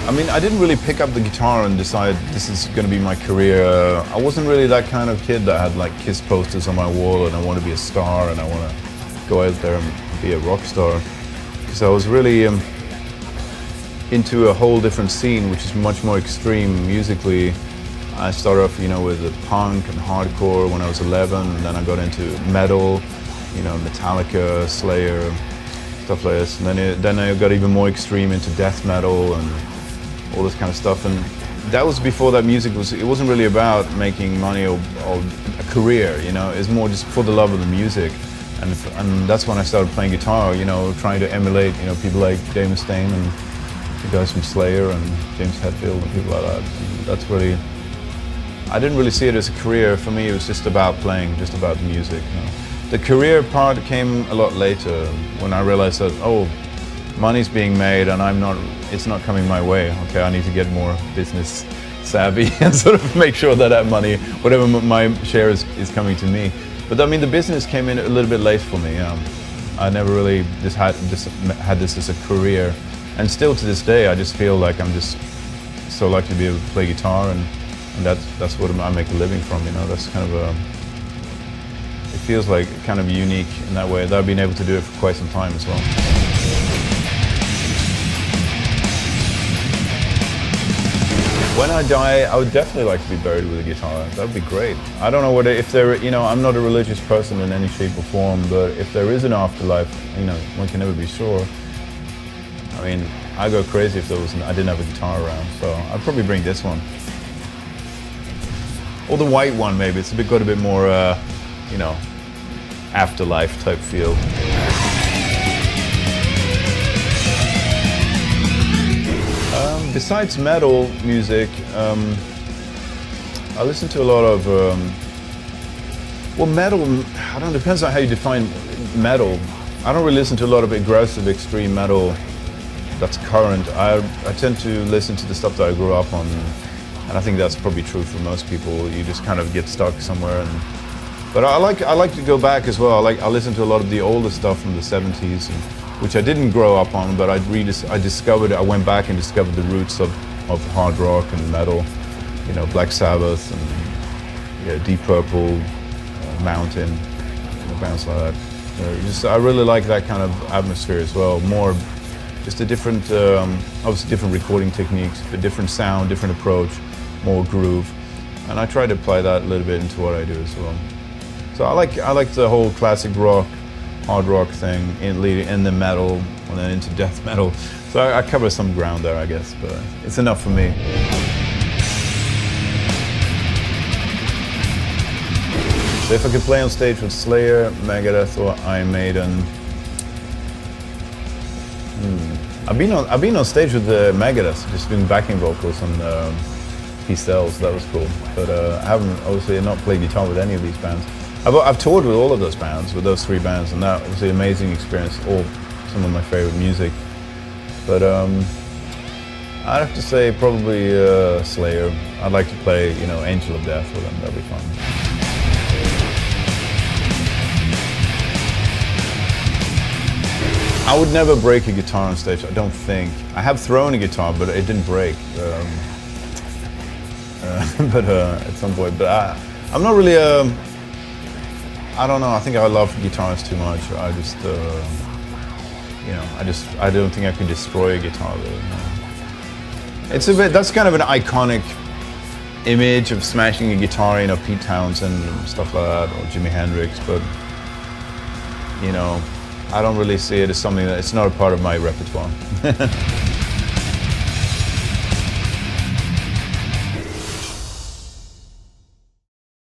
I mean, I didn't really pick up the guitar and decide this is going to be my career. I wasn't really that kind of kid that had like Kiss posters on my wall and I want to be a star and I want to go out there and be a rock star. Because I was really into a whole different scene, which is much more extreme musically. I started off, with the punk and hardcore when I was 11, and then I got into metal, Metallica, Slayer, stuff like this. And then I got even more extreme into death metal and all this kind of stuff. And that was before that music it wasn't really about making money or a career, it was more just for the love of the music. And that's when I started playing guitar, trying to emulate, people like Dave Mustaine and the guys from Slayer and James Hetfield and people like that. And that's really, I didn't really see it as a career. For me, it was just about playing, just about the music. The career part came a lot later when I realized that, oh, money's being made and it's not coming my way. Okay, I need to get more business savvy and sort of make sure that that money, whatever my share is coming to me. But I mean, the business came in a little bit late for me. I never really had this as a career. And still to this day, I just feel like I'm just so lucky to be able to play guitar and that's what I make a living from, That's kind of it feels like kind of unique in that way, that I've been able to do it for quite some time as well. When I die, I would definitely like to be buried with a guitar. That would be great. I don't know if there, I'm not a religious person in any shape or form, but if there is an afterlife, one can never be sure. I mean, I'd go crazy if I didn't have a guitar around, so I'd probably bring this one. Or the white one, maybe. It's got a bit more, afterlife type feel. Besides metal music, I listen to a lot of, metal, I don't know, depends on how you define metal. I don't really listen to a lot of aggressive, extreme metal that's current. I tend to listen to the stuff that I grew up on, and I think that's probably true for most people. You just kind of get stuck somewhere. But I like to go back as well. I listen to a lot of the older stuff from the 70s, which I didn't grow up on, but I went back and discovered the roots of hard rock and metal, Black Sabbath and Deep Purple, Mountain, bands like that. I really like that kind of atmosphere as well. More, just a different, obviously different recording techniques, a different sound, different approach, more groove, and I try to apply that a little bit into what I do as well. So I like the whole classic rock, hard rock thing in the metal and then into death metal. So I cover some ground there, I guess, but it's enough for me. So if I could play on stage with Slayer, Megadeth, or Iron Maiden, I've been on stage with Megadeth, just doing backing vocals on Peace Cells. That was cool. But I haven't obviously not played guitar with any of these bands. I've toured with all of those bands, with those three bands, and that was an amazing experience. All some of my favorite music. But I'd have to say probably Slayer. I'd like to play, Angel of Death with them. That'd be fun. I would never break a guitar on stage, I don't think. I have thrown a guitar, but it didn't break. At some point. But I'm not really I don't know, I think I love guitars too much. I just, I don't think I could destroy a guitar really. No. It's that's kind of an iconic image of smashing a guitar, Pete Townsend and stuff like that, or Jimi Hendrix, but, I don't really see it as something it's not a part of my repertoire.